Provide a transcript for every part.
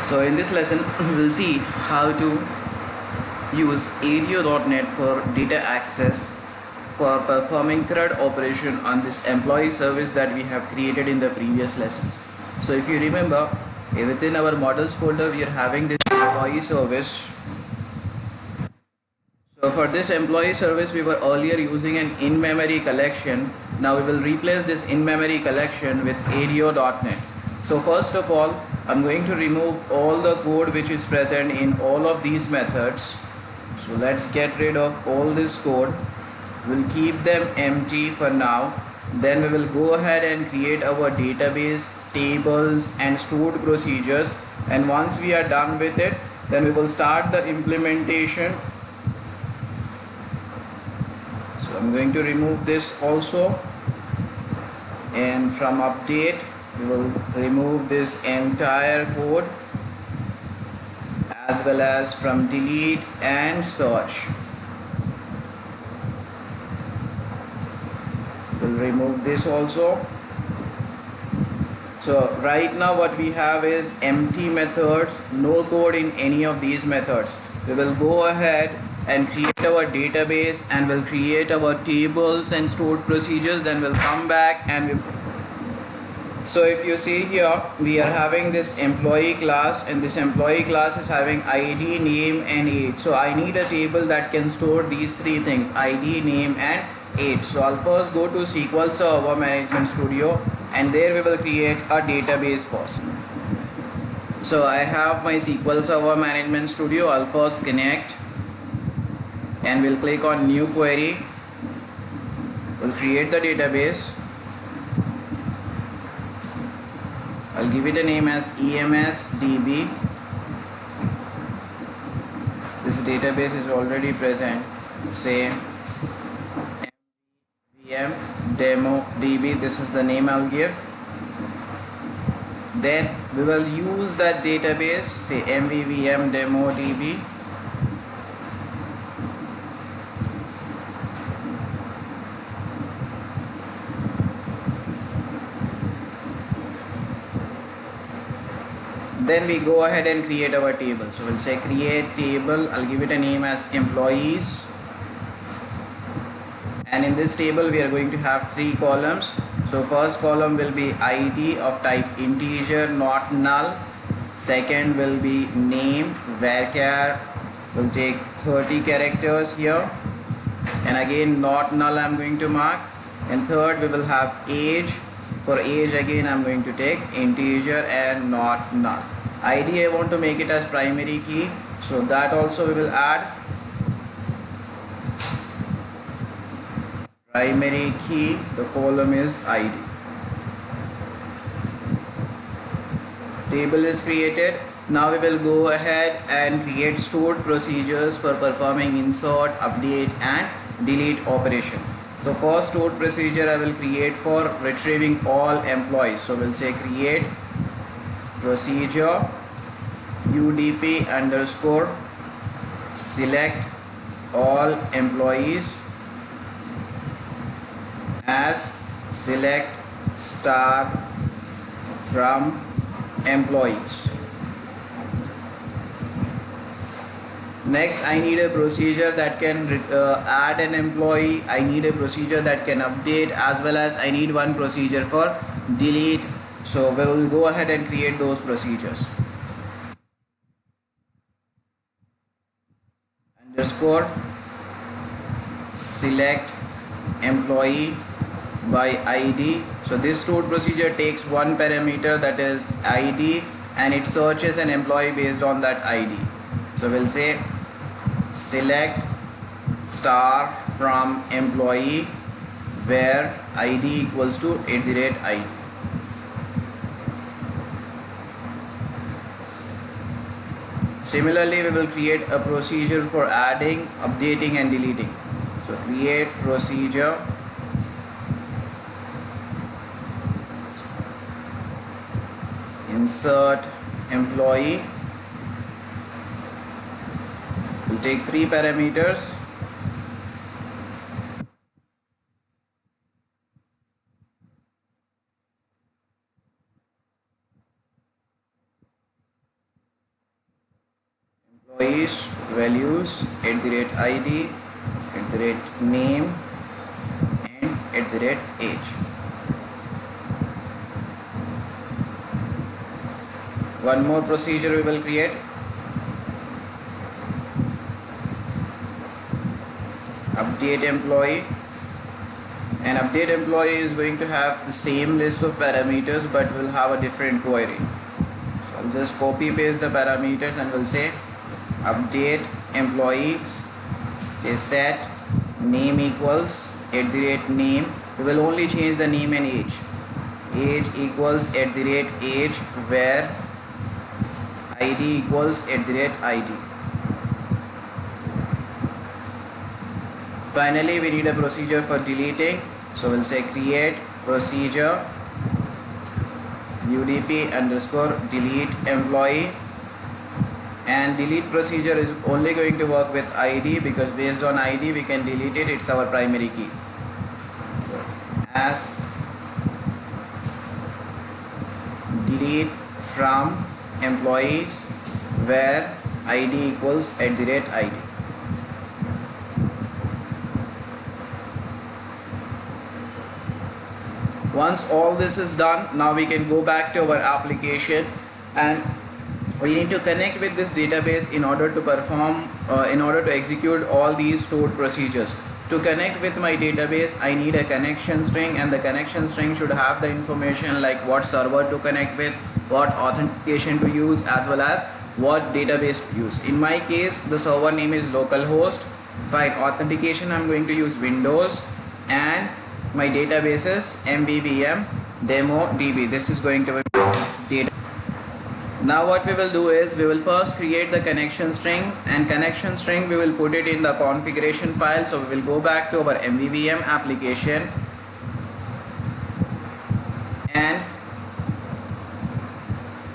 So in this lesson, we'll see how to use ADO.NET for data access for performing CRUD operation on this employee service that we have created in the previous lessons. So if you remember, within our models folder, we are having this employee service. So for this employee service, we were earlier using an in-memory collection. Now we will replace this in-memory collection with ADO.NET. So first of all, I'm going to remove all the code which is present in all of these methods. So let's get rid of all this code. We'll keep them empty for now. Then we will go ahead and create our database, tables and stored procedures. And once we are done with it, then we will start the implementation. So I'm going to remove this also, and from update we will remove this entire code, as well as from delete and search we'll remove this also. So right now what we have is empty methods, no code in any of these methods. We will go ahead and create our database, and we'll create our tables and stored procedures. Then we'll come back and so if you see here, we are having this employee class, and this employee class is having ID, name and age. So I need a table that can store these three things: ID, name and age. So I'll first go to SQL Server Management Studio, and there we will create a database first. So I have my SQL Server Management Studio. I'll first connect, and we'll click on new query. We'll create the database. I'll give it a name as EMSDB. This database is already present. Say MVVM demo DB. This is the name I'll give. Then we will use that database. Say MVVM demo DB. Then we go ahead and create our table. So we'll say create table. I'll give it a name as employees, and in this table we are going to have three columns. So first column will be ID of type integer, not null. Second will be name, varchar will take 30 characters here, and again not null I'm going to mark. And third we will have age. For age again I'm going to take integer and not null. ID I want to make it as primary key, so that also we will add. Primary key, the column is ID. Table is created. Now we will go ahead and create stored procedures for performing insert, update and delete operation. So first stored procedure I will create for retrieving all employees. So we'll say create procedure UDP underscore select all employees as select star from employees. Next, I need a procedure that can add an employee. I need a procedure that can update, as well as I need one procedure for delete. So we will go ahead and create those procedures. Underscore select employee by ID. So this stored procedure takes one parameter, that is ID, and it searches an employee based on that ID. So we'll say select star from employee where ID equals to @ID. Similarly, we will create a procedure for adding, updating and deleting. So create procedure insert employee. We'll take three parameters. employees values @id @name and @age. One more procedure we will create. Update employee. An update employee is going to have the same list of parameters but will have a different query. So I'll just copy paste the parameters and we'll say update employees, say set name equals @name. We will only change the name and age. Age equals @age, where id equals @id. Finally, we need a procedure for deleting. So we'll say create procedure UDP_delete employee, and delete procedure is only going to work with ID because based on ID we can delete it. It's our primary key. So as delete from employees where ID equals @ID. Once all this is done, now we can go back to our application and we need to connect with this database in order to execute all these stored procedures. To connect with my database, I need a connection string, and the connection string should have the information like what server to connect with, what authentication to use, as well as what database to use. In my case, the server name is localhost. Fine. Authentication, I'm going to use Windows, and my database is MVVM demo DB. This is going to be data. Now what we will do is we will first create the connection string, and connection string we will put it in the configuration file. So we will go back to our MVVM application, and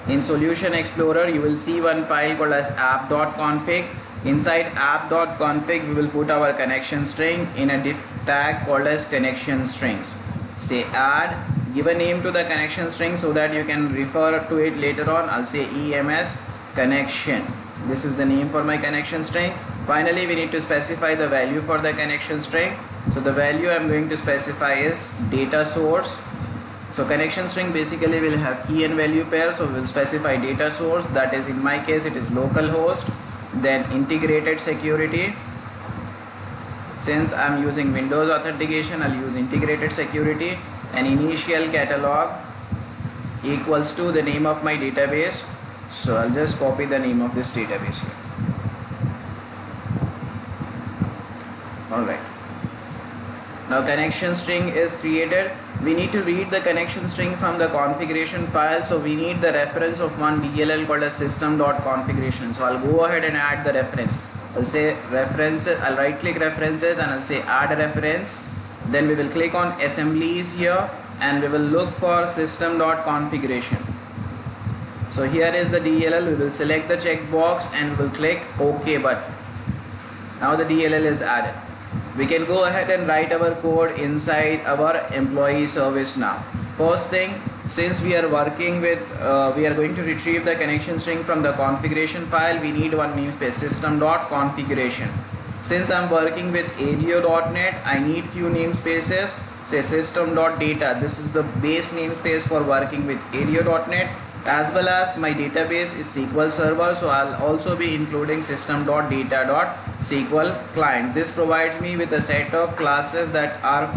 in Solution Explorer you will see one file called as app.config. Inside app.config we will put our connection string in a div tag called as connection strings. Say add, give a name to the connection string so that you can refer to it later on. I'll say EMS connection. This is the name for my connection string. Finally, we need to specify the value for the connection string. So the value I'm going to specify is data source. So connection string basically will have key and value pair. So we'll specify data source, that is in my case it is localhost. Then integrated security. Since I'm using Windows authentication, I'll use integrated security. And initial catalog equals to the name of my database. So I'll just copy the name of this database here. Alright. Now connection string is created. We need to read the connection string from the configuration file. So we need the reference of one DLL called as system.configuration. So I'll go ahead and add the reference. I'll say references, I'll right click references and I'll say add reference. Then we will click on assemblies here and we will look for system.configuration. So here is the DLL. We will select the checkbox and we will click OK button. Now the DLL is added. We can go ahead and write our code inside our employee service now. First thing, since we are working with, we are going to retrieve the connection string from the configuration file, we need one namespace system.configuration. Since I'm working with ADO.NET, I need few namespaces. Say system.data. This is the base namespace for working with ADO.NET, as well as my database is SQL Server. So I'll also be including system.data.SQL client. This provides me with a set of classes that are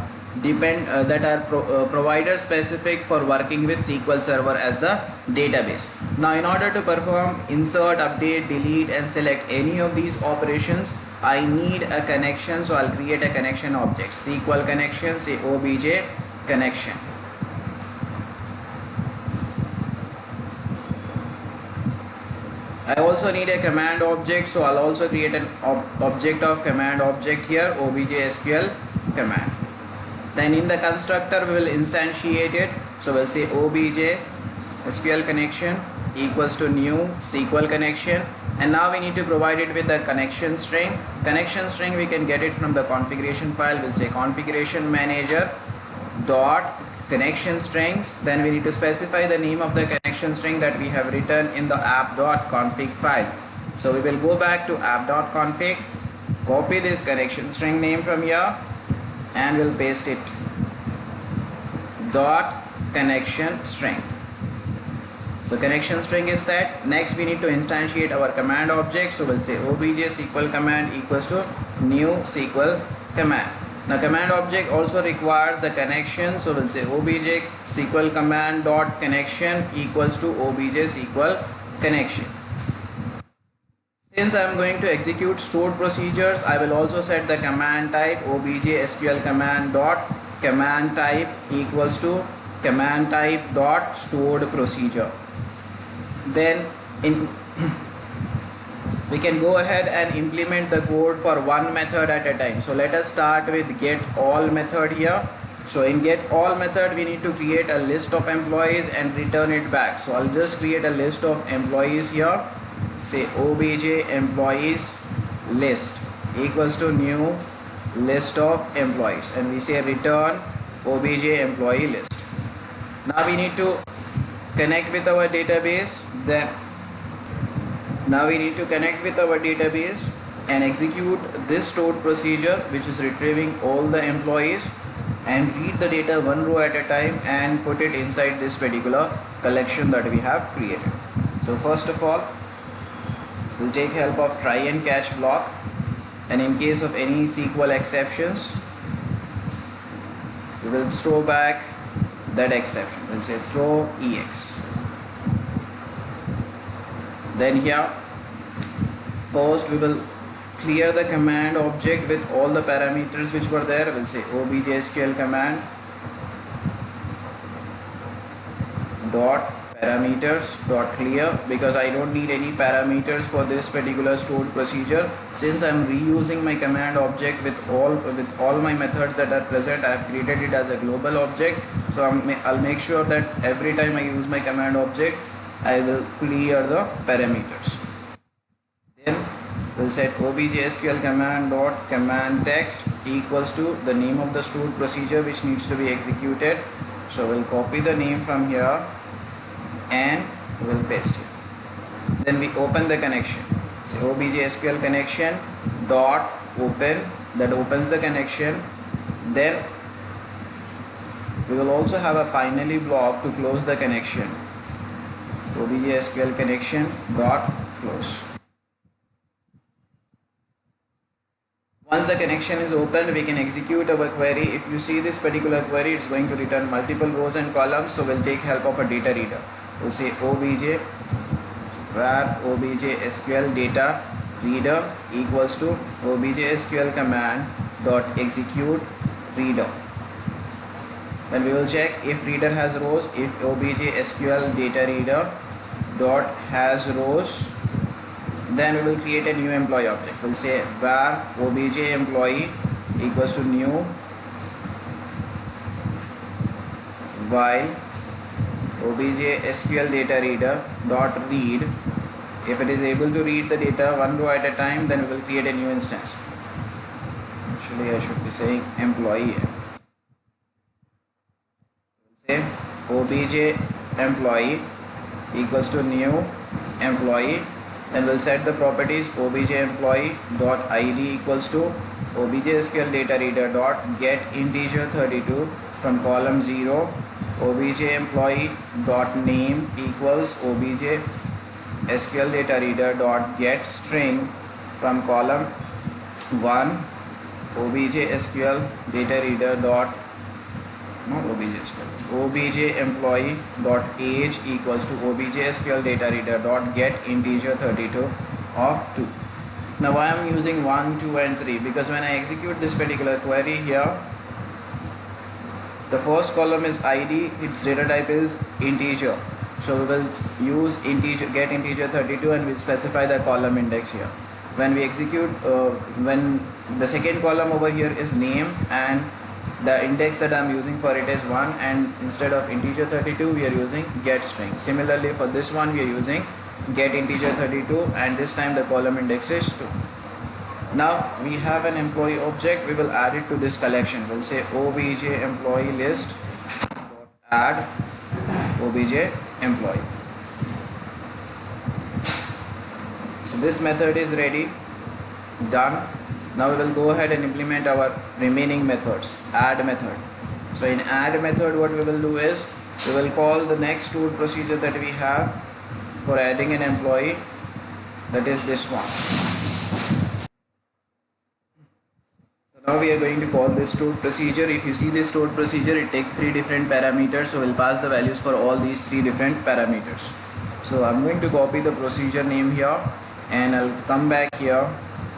provider specific for working with SQL Server as the database. Now in order to perform insert, update, delete and select any of these operations, I need a connection. So I'll create a connection object, SQL connection, say obj connection. I also need a command object, so I'll also create an object of command object here, obj SQL command. Then in the constructor we will instantiate it. So we'll say obj SQL connection equals to new SQL connection, and now we need to provide it with the connection string. Connection string we can get it from the configuration file. We'll say configuration manager dot connection strings. Then we need to specify the name of the connection string that we have written in the app.config file. So we will go back to app.config, copy this connection string name from here and we'll paste it. Dot connection string. So connection string is set. Next we need to instantiate our command object. So we'll say obj SQL command equals to new SQL command. Now command object also requires the connection. So we'll say obj SQL command dot connection equals to obj SQL connection. Since I am going to execute stored procedures, I will also set the command type obj SQL command dot command type equals to command type dot stored procedure. Then we can go ahead and implement the code for one method at a time. So let us start with get all method here. So in get all method we need to create a list of employees and return it back. So I'll just create a list of employees here. Say obj employees list equals to new list of employees, and we say return obj employee list. Now we need to connect with our database. Now we need to connect with our database and execute this stored procedure, which is retrieving all the employees, and read the data one row at a time and put it inside this particular collection that we have created. So first of all, we'll take help of try and catch block, and in case of any SQL exceptions, we will throw back that exception. We'll say throw EX. Then here first we will clear the command object with all the parameters which were there. We'll say obj SQL command dot parameters dot clear, because I don't need any parameters for this particular stored procedure. Since I'm reusing my command object with all my methods that are present, I have created it as a global object. So I'll make sure that every time I use my command object, I will clear the parameters. Then we'll set obj SQL command dot command text equals to the name of the stored procedure which needs to be executed. So we'll copy the name from here and we'll paste it. Then we open the connection. So obj SQL connection dot open, that opens the connection. Then we will also have a finally block to close the connection. obj SQL connection dot close. Once the connection is opened, we can execute our query. If you see this particular query, it's going to return multiple rows and columns. So we'll take help of a data reader. We'll say obj wrap obj SQL data reader equals to obj SQL command dot execute reader. Then we will check if reader has rows. If obj SQL data reader dot has rows, then we will create a new employee object. We'll say var obj employee equals to new while obj SQL data reader dot read. If it is able to read the data one row at a time, then we will create a new instance. Actually I should be saying employee. We'll say obj employee equals to new employee. Then we'll set the properties obj employee dot id equals to obj SQL data reader dot get integer 32 from column 0. obj employee dot name equals obj SQL data reader dot get string from column 1. obj SQL data reader dot obj employee dot age equals to obj SQL data reader dot get integer 32 of 2. Now why I am using 1, 2 and 3? Because when I execute this particular query here, the first column is id, its data type is integer. So we will use integer get integer 32 and we'll specify the column index here. When we execute, when the second column over here is name, and the index that I am using for it is 1, and instead of integer 32 we are using get string. Similarly for this one we are using get integer 32, and this time the column index is 2. Now we have an employee object. We will add it to this collection. We'll say obj employee list add obj employee. So So this method is ready, done. Now we will go ahead and implement our remaining methods. Add method. So in add method, what we will do is we will call the next stored procedure that we have for adding an employee, that is this one. So now we are going to call this stored procedure. If you see this stored procedure, it takes 3 different parameters, so we'll pass the values for all these 3 different parameters. So I'm going to copy the procedure name here, and I'll come back here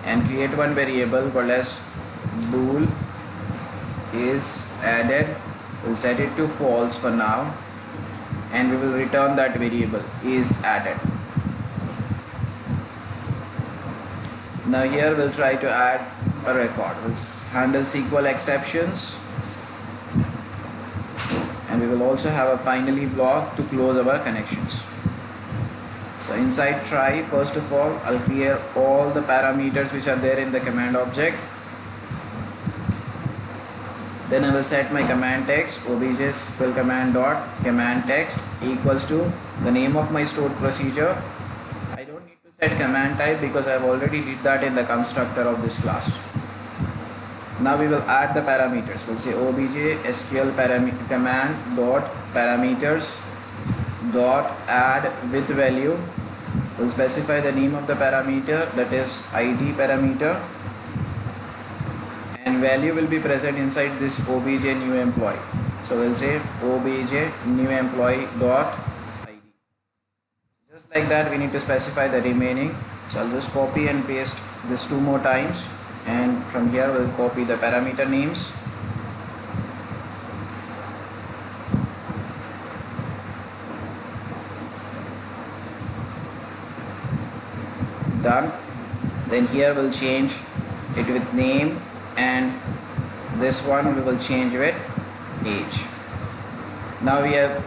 and create one variable called as bool is added. We'll set it to false for now, and we will return that variable is added. Now here we'll try to add a record. We'll handle SQL exceptions, and we will also have a finally block to close our connections. So inside try, first of all, I'll clear all the parameters which are there in the command object. Then I will set my command text obj SQL command dot command text equals to the name of my stored procedure. I don't need to set command type because I have already did that in the constructor of this class. Now we will add the parameters. We'll say obj SQL command dot parameters dot add with value. We'll specify the name of the parameter, that is ID parameter, and value will be present inside this obj new employee. So we'll say obj new employee dot ID. Just like that, we need to specify the remaining. So I'll just copy and paste this 2 more times, and from here we'll copy the parameter names. Done. Then here we'll change it with name, and this one we will change with age. Now we have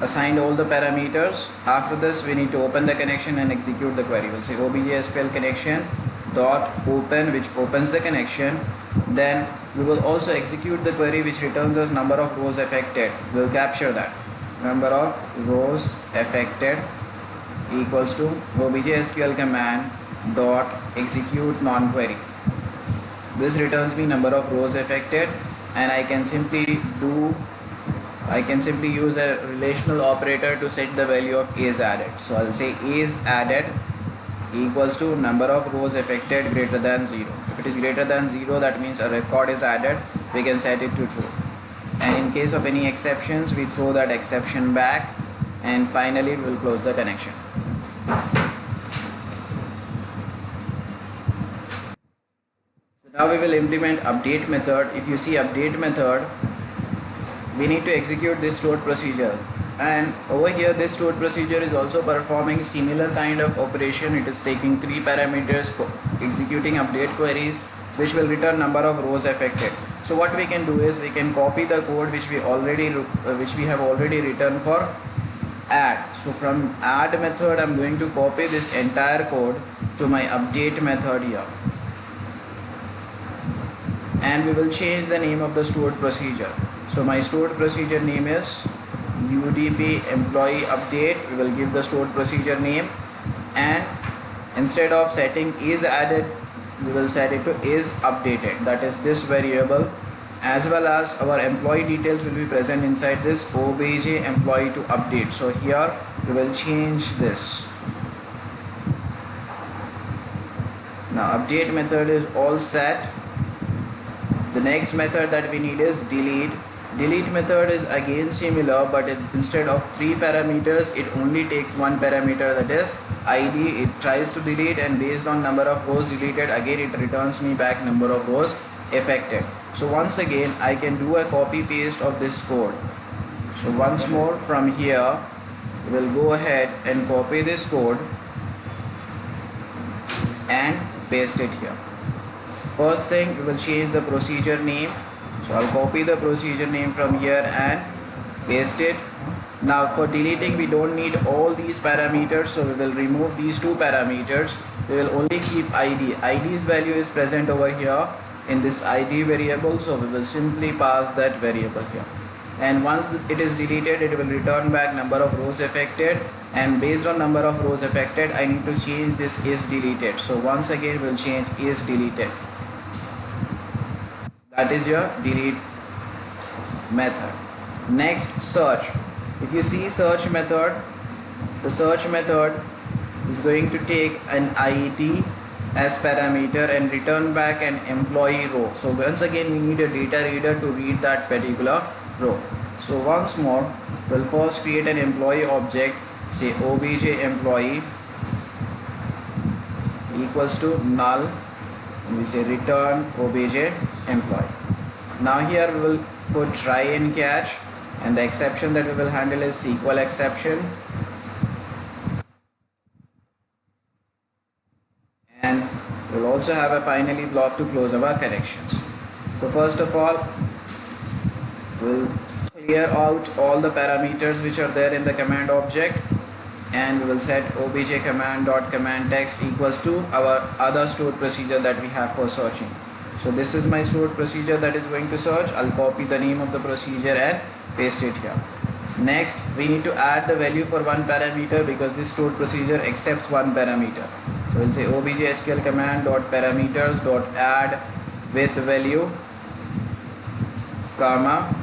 assigned all the parameters. After this, we need to open the connection and execute the query. We'll say obj SQL connection dot open, which opens the connection. Then we will also execute the query which returns us number of rows affected. We'll capture that number of rows affected equals to obj SQL command dot execute non-query. This returns me number of rows affected, and I can simply use a relational operator to set the value of is added. So I'll say is added equals to number of rows affected greater than 0. If it is greater than 0, that means a record is added. We can set it to true, and in case of any exceptions, we throw that exception back, and finally we will close the connection. Now we will implement update method. If you see update method, we need to execute this stored procedure, and over here this stored procedure is also performing similar kind of operation. It is taking 3 parameters, executing update queries, which will return number of rows affected. So what we can do is we can copy the code which we have already written for add. So from add method, I'm going to copy this entire code to my update method here, and we will change the name of the stored procedure. So my stored procedure name is UDP employee update. We will give the stored procedure name, and instead of setting is added, we will set it to is updated. That is this variable, as well as our employee details will be present inside this obj employee to update. So here we will change this. Now update method is all set. The next method that we need is delete. Delete method is again similar, but instead of 3 parameters, it only takes 1 parameter, that is ID. It tries to delete, and based on number of rows deleted, again it returns me back number of rows affected. So once again I can do a copy paste of this code. So once more from here we will go ahead and copy this code and paste it here. First thing, we will change the procedure name. So I'll copy the procedure name from here and paste it. Now for deleting, we don't need all these parameters, so we will remove these 2 parameters. We will only keep ID. ID's value is present over here in this ID variable, so we will simply pass that variable here. And once it is deleted, it will return back number of rows affected, and based on number of rows affected I need to change this is deleted. So once again we'll change is deleted. That is your delete method. Next, search. If you see search method, the search method is going to take an ID as parameter and return back an employee row. So once again we need a data reader to read that particular row. So once more, we'll first create an employee object, say obj employee equals to null, and we say return obj employee. Now here we will put try and catch, and the exception that we will handle is SQL exception, and we will also have a finally block to close our connections. So first of all, we'll clear out all the parameters which are there in the command object, and we will set obj command dot command text equals to our other stored procedure that we have for searching. So this is my stored procedure that is going to search. I'll copy the name of the procedure and paste it here. Next, we need to add the value for one parameter because this stored procedure accepts one parameter. So we'll say obj SQL command dot parameters dot add with value, comma.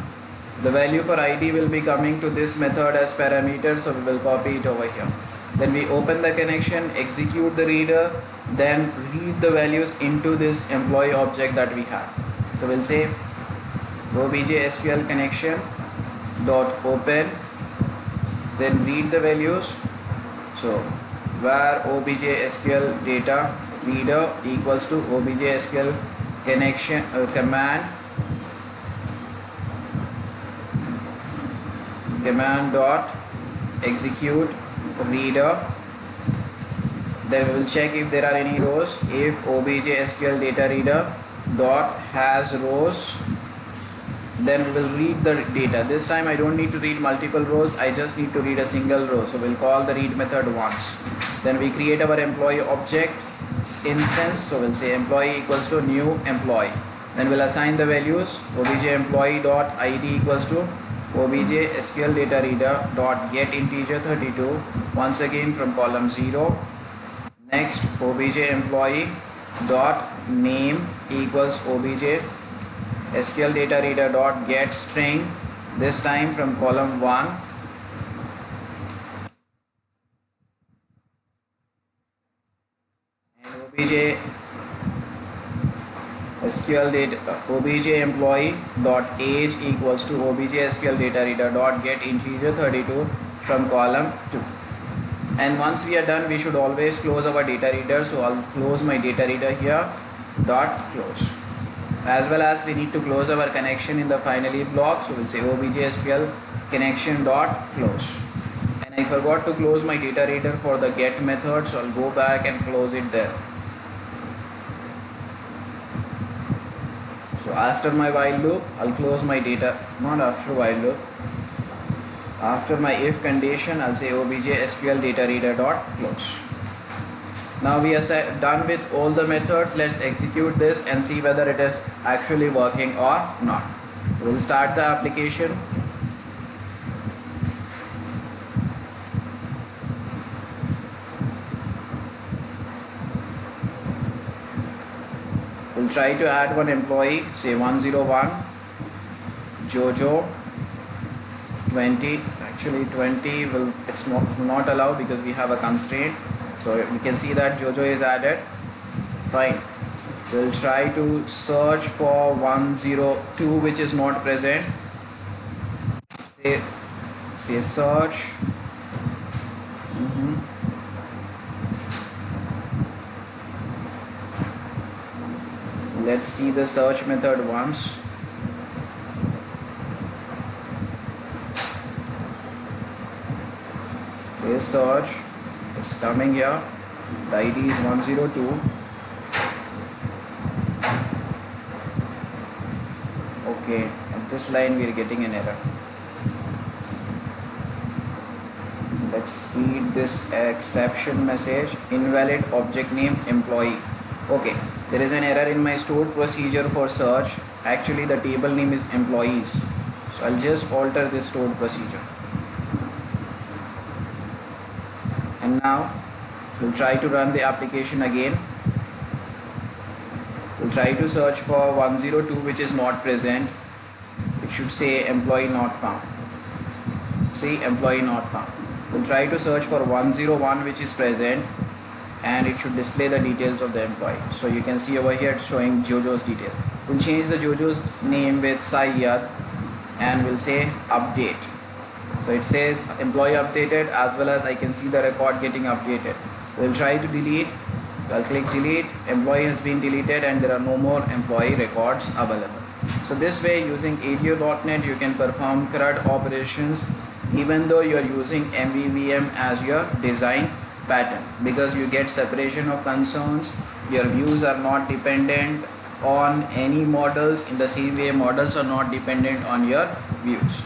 The value for ID will be coming to this method as parameter, so we will copy it over here. Then we open the connection, execute the reader, then read the values into this employee object that we have. So we'll say obj SQL connection dot open, then read the values. So where obj SQL data reader equals to obj SQL connection command dot execute reader. Then we will check if there are any rows. If obj SQL data reader dot has rows, then we will read the data. This time I don't need to read multiple rows, I just need to read a single row. So we'll call the read method once. Then we create our employee object instance. So we'll say employee equals to new employee. Then we'll assign the values. Obj employee dot ID equals to obj SQL data reader dot get integer 32, once again from column 0. Next, obj employee dot name equals obj SQL data reader dot get string, this time from column 1. And obj SQL data obj employee dot age equals to obj SQL data reader dot get integer 32 from column 2. And once we are done, we should always close our data reader. So I'll close my data reader here dot close. As well as we need to close our connection in the finally block. So we'll say obj SQL connection dot close. And I forgot to close my data reader for the get method, so I'll go back and close it there. So after my while loop, I'll close my data, not after while loop. After my if condition, I'll say obj SQL data reader dot close. Now we are done with all the methods. Let's execute this and see whether it is actually working or not. We'll start the application. We'll try to add one employee, say 101, Jojo, 20. Actually 20 will, it's not allowed because we have a constraint. So we can see that Jojo is added. Fine. We'll try to search for 102 which is not present. Say search. Let's see the search method once. Say search. It's coming here. The ID is 102. Okay, at this line we are getting an error. Let's read this exception message. Invalid object name employee. Okay, there is an error in my stored procedure for search. Actually the table name is employees. So I'll just alter this stored procedure. And now we'll try to run the application again. We'll try to search for 102, which is not present. It should say employee not found. See, employee not found. We'll try to search for 101, which is present, and it should display the details of the employee. So you can see over here it's showing Jojo's detail. We'll change the Jojo's name with Sayyad and we'll say update. So it says employee updated, as well as I can see the record getting updated. We'll try to delete. So I'll click delete. Employee has been deleted and there are no more employee records available. So this way, using ADO.NET, you can perform CRUD operations even though you are using MVVM as your design pattern, because you get separation of concerns. Your views are not dependent on any models. In the same way, models are not dependent on your views.